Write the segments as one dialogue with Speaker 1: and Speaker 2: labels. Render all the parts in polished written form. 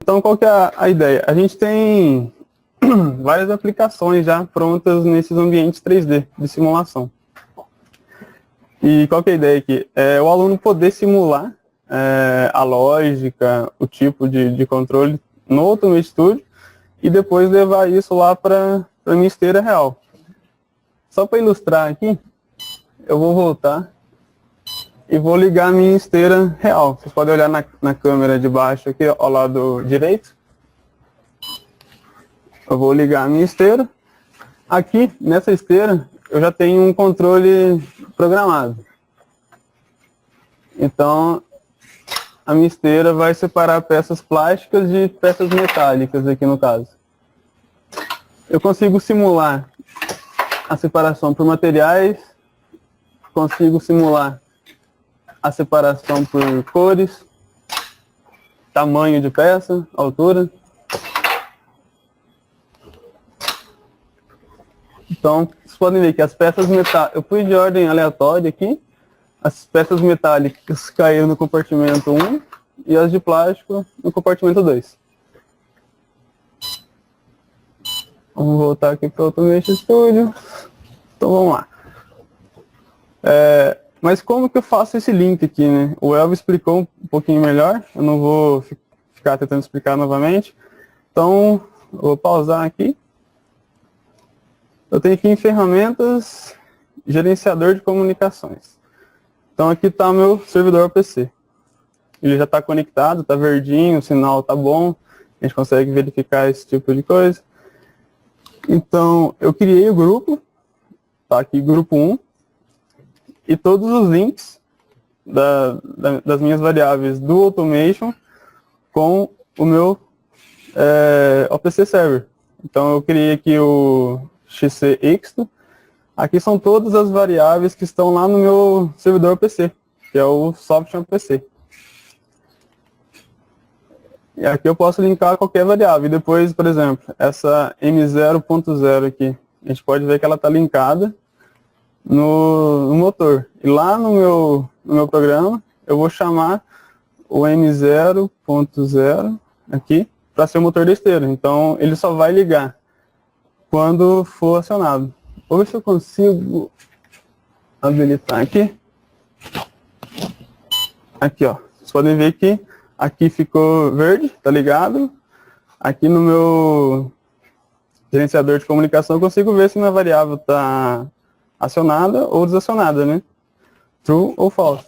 Speaker 1: Então, qual que é a ideia? A gente tem várias aplicações já prontas nesses ambientes 3D de simulação. E qual que é a ideia aqui? É o aluno poder simular a lógica, o tipo de controle no Ultimate Studio e depois levar isso lá para a minha esteira real. Só para ilustrar aqui, eu vou voltar e vou ligar a minha esteira real. Vocês podem olhar na câmera de baixo aqui, ao lado direito. Eu vou ligar a minha esteira. Aqui, nessa esteira, eu já tenho um controle programado. Então, a minha esteira vai separar peças plásticas de peças metálicas, aqui no caso. Eu consigo simular a separação por materiais, consigo simular a separação por cores, tamanho de peça, altura. Então, vocês podem ver que as peças metálicas, eu fui de ordem aleatória aqui, as peças metálicas caíram no compartimento 1 e as de plástico no compartimento 2. Vamos voltar aqui para o Ultimate Studio. Então vamos lá. Mas como que eu faço esse link aqui, né? O Elvio explicou um pouquinho melhor, eu não vou ficar tentando explicar novamente. Então, eu vou pausar aqui. Eu tenho aqui em ferramentas, gerenciador de comunicações. Então aqui está o meu servidor PC. Ele já está conectado, está verdinho, o sinal está bom, a gente consegue verificar esse tipo de coisa. Então eu criei o grupo, está aqui grupo 1, e todos os links das minhas variáveis do Automation com o meu OPC Server. Então eu criei aqui o XCXto. Aqui são todas as variáveis que estão lá no meu servidor PC, que é o Software PC. E aqui eu posso linkar qualquer variável. E depois, por exemplo, essa M0.0 aqui, a gente pode ver que ela está linkada no motor. E lá no meu programa, eu vou chamar o M0.0 aqui para ser o motor da esteira. Então, ele só vai ligar quando for acionado. Vou ver se eu consigo habilitar aqui. Aqui, ó. Vocês podem ver que aqui ficou verde, tá ligado? Aqui no meu gerenciador de comunicação eu consigo ver se minha variável está acionada ou desacionada, né? True ou false.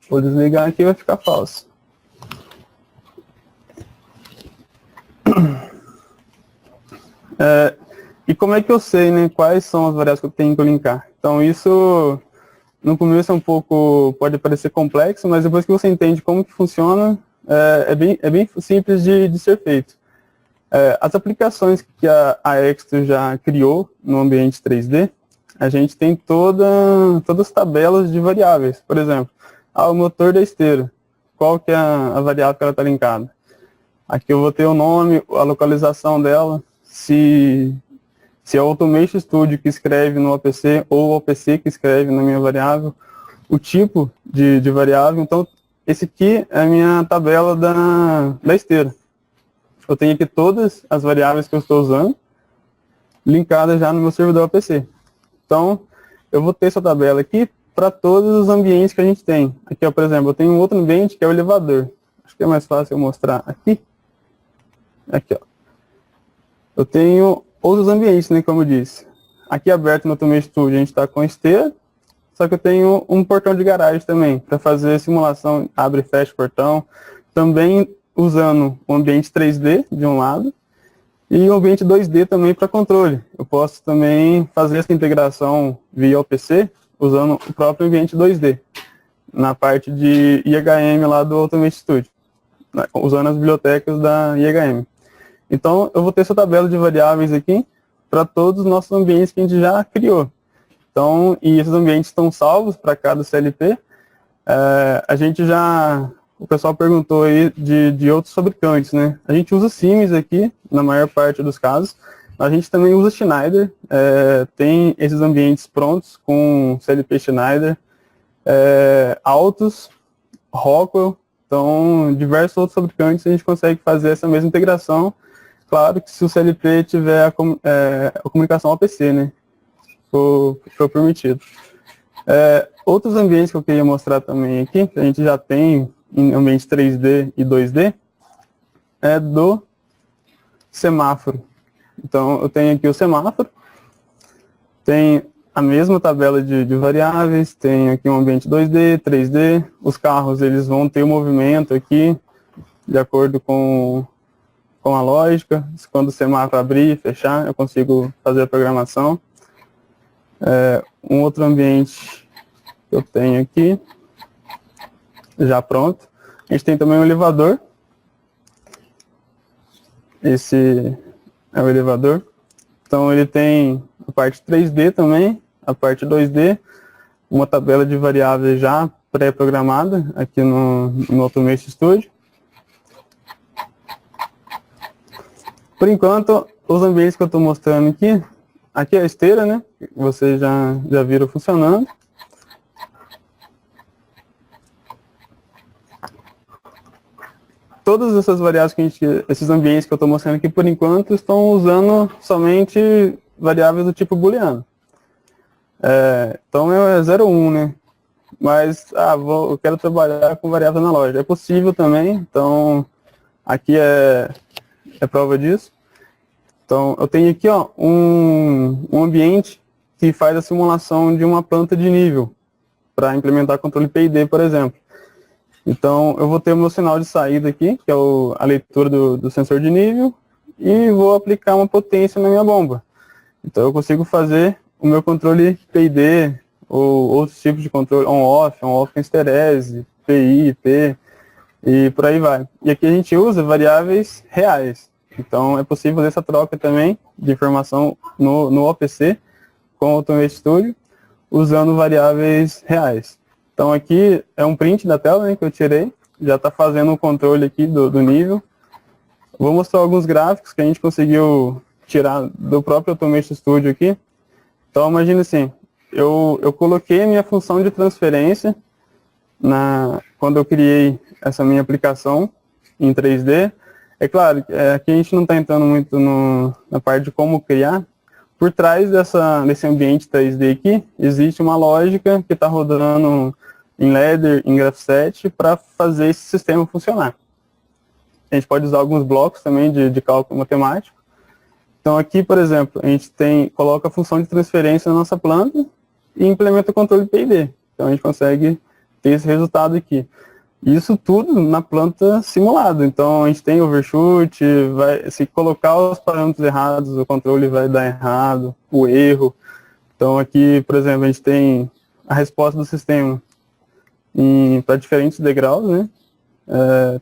Speaker 1: Vou desligar aqui e vai ficar false. E como é que eu sei, né, quais são as variáveis que eu tenho que linkar? Então isso, no começo pode parecer complexo, mas depois que você entende como que funciona, é bem simples de ser feito. As aplicações que a Exto já criou no ambiente 3D, a gente tem todas as tabelas de variáveis. Por exemplo, o motor da esteira, qual que é a variável que ela está linkada? Aqui eu vou ter o nome, a localização dela, se é o Automation Studio que escreve no OPC ou o OPC que escreve na minha variável, o tipo de variável. Então, esse aqui é a minha tabela da esteira. Eu tenho aqui todas as variáveis que eu estou usando, linkadas já no meu servidor OPC. Então, eu vou ter essa tabela aqui para todos os ambientes que a gente tem. Aqui, ó, por exemplo, eu tenho um outro ambiente que é o elevador. Acho que é mais fácil eu mostrar aqui. Aqui, ó. Eu tenho outros ambientes, né, como eu disse. Aqui aberto no Automation Studio a gente está com esteira, só que eu tenho um portão de garagem também, para fazer simulação, abre e fecha o portão, também usando o ambiente 3D de um lado, e o ambiente 2D também para controle. Eu posso também fazer essa integração via OPC, usando o próprio ambiente 2D, na parte de IHM lá do Automation Studio, usando as bibliotecas da IHM. Então, eu vou ter essa tabela de variáveis aqui para todos os nossos ambientes que a gente já criou. Então, e esses ambientes estão salvos para cada CLP. A gente o pessoal perguntou aí de outros fabricantes, né? A gente usa Siemens aqui, na maior parte dos casos. A gente também usa Schneider, tem esses ambientes prontos com CLP Schneider, Altus, Rockwell, Então, diversos outros fabricantes a gente consegue fazer essa mesma integração. Claro que se o CLP tiver a comunicação OPC, né? For permitido. Outros ambientes que eu queria mostrar também aqui, que a gente já tem em ambiente 3D e 2D, é do semáforo. Então, eu tenho aqui o semáforo, tem a mesma tabela de variáveis, tem aqui um ambiente 2D, 3D, os carros eles vão ter o movimento aqui, de acordo com a lógica, quando o semáforo abrir e fechar, eu consigo fazer a programação. Um outro ambiente que eu tenho aqui, já pronto. A gente tem também um elevador. Esse é o elevador. Então ele tem a parte 3D também, a parte 2D, uma tabela de variáveis já pré-programada aqui no Automation Studio. Por enquanto, os ambientes que eu estou mostrando aqui é a esteira, né? Vocês já viram funcionando. Todas essas variáveis esses ambientes que eu estou mostrando aqui, por enquanto, estão usando somente variáveis do tipo booleano. Então é 0, 1, né? Mas, eu quero trabalhar com variável analógica. É possível também, então aqui é prova disso. Então, eu tenho aqui um ambiente que faz a simulação de uma planta de nível, para implementar controle PID, por exemplo. Então, eu vou ter o meu sinal de saída aqui, que é a leitura do sensor de nível, e vou aplicar uma potência na minha bomba. Então, eu consigo fazer o meu controle PID, ou outros tipos de controle, on-off com esterese, PI, P, e por aí vai. E aqui a gente usa variáveis reais. Então, é possível fazer essa troca também de informação no OPC com o Automation Studio, usando variáveis reais. Então, aqui é um print da tela, né, que eu tirei. Já está fazendo um controle aqui do nível. Vou mostrar alguns gráficos que a gente conseguiu tirar do próprio Automation Studio aqui. Então, imagina assim, eu coloquei a minha função de transferência quando eu criei essa minha aplicação em 3D. É claro, aqui a gente não está entrando muito na parte de como criar. Por trás desse ambiente 3D aqui, existe uma lógica que está rodando em Ladder, em Graph7, para fazer esse sistema funcionar. A gente pode usar alguns blocos também de cálculo matemático. Então aqui, por exemplo, a gente coloca a função de transferência na nossa planta e implementa o controle PID. Então a gente consegue ter esse resultado aqui. Isso tudo na planta simulada. Então a gente tem overshoot, se colocar os parâmetros errados, o controle vai dar errado, o erro. Então aqui, por exemplo, a gente tem a resposta do sistema para diferentes degraus, né?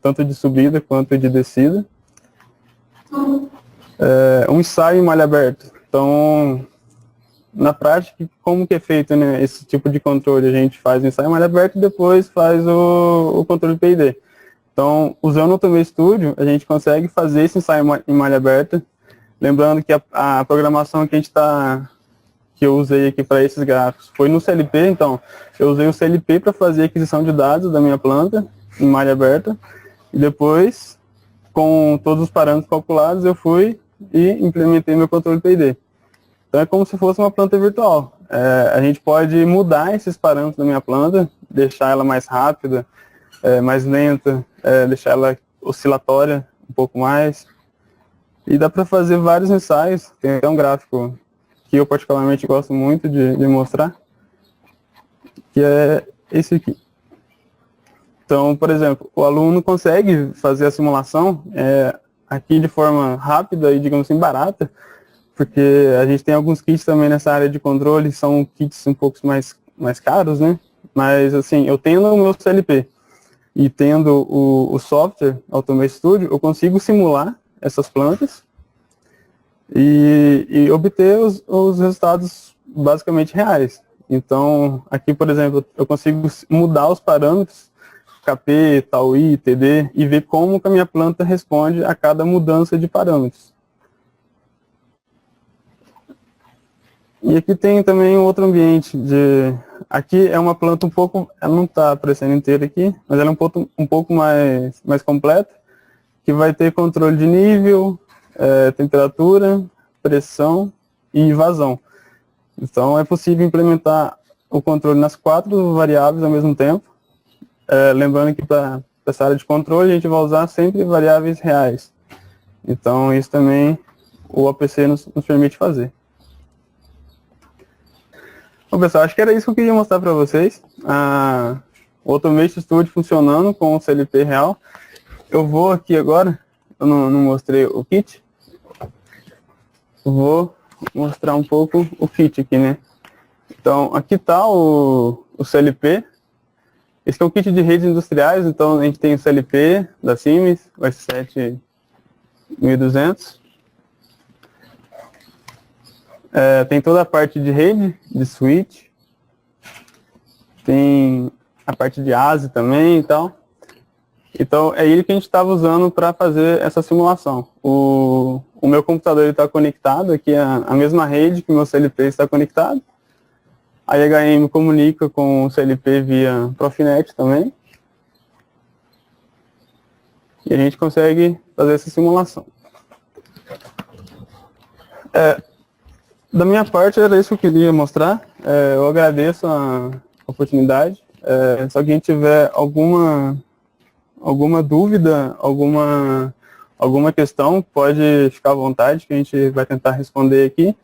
Speaker 1: Tanto de subida quanto de descida. Um ensaio em malha aberta. Então, na prática, como que é feito, né, esse tipo de controle? A gente faz o ensaio em malha aberta e depois faz o controle PID. Então, usando o Automation Studio, a gente consegue fazer esse ensaio em malha aberta. Lembrando que a programação que eu usei aqui para esses gráficos foi no CLP. Então, eu usei o CLP para fazer a aquisição de dados da minha planta em malha aberta. E depois, com todos os parâmetros calculados, eu fui e implementei meu controle PID. Então é como se fosse uma planta virtual. A gente pode mudar esses parâmetros da minha planta, deixar ela mais rápida, mais lenta, deixar ela oscilatória um pouco mais. E dá para fazer vários ensaios. Tem até um gráfico que eu particularmente gosto muito de mostrar, que é esse aqui. Então, por exemplo, o aluno consegue fazer a simulação aqui de forma rápida e, digamos assim, barata, porque a gente tem alguns kits também nessa área de controle, são kits um pouco mais caros, né? Mas, assim, eu tendo o meu CLP e tendo o software Automation Studio, eu consigo simular essas plantas e obter os resultados basicamente reais. Então, aqui, por exemplo, eu consigo mudar os parâmetros KP, TAUI, TD, e ver como que a minha planta responde a cada mudança de parâmetros. E aqui tem também um outro ambiente Aqui é uma planta um pouco, ela não está aparecendo inteira aqui, mas ela é um pouco mais completa, que vai ter controle de nível, temperatura, pressão e vazão. Então é possível implementar o controle nas 4 variáveis ao mesmo tempo. Lembrando que para essa área de controle a gente vai usar sempre variáveis reais. Então isso também o OPC nos permite fazer. Bom, pessoal, acho que era isso que eu queria mostrar para vocês. O Automation Studio funcionando com o CLP real. Eu vou aqui agora, eu não mostrei o kit. Eu vou mostrar um pouco o kit aqui, né? Então, aqui está o CLP. Esse é o kit de redes industriais, então a gente tem o CLP da Siemens, o S7200. Tem toda a parte de rede, de switch. Tem a parte de ASI também e tal. Então, é ele que a gente estava usando para fazer essa simulação. O meu computador está conectado aqui, a mesma rede que o meu CLP está conectado. A IHM comunica com o CLP via Profinet também. E a gente consegue fazer essa simulação. Da minha parte, era isso que eu queria mostrar. Eu agradeço a oportunidade. Se alguém tiver alguma dúvida, alguma questão, pode ficar à vontade, que a gente vai tentar responder aqui.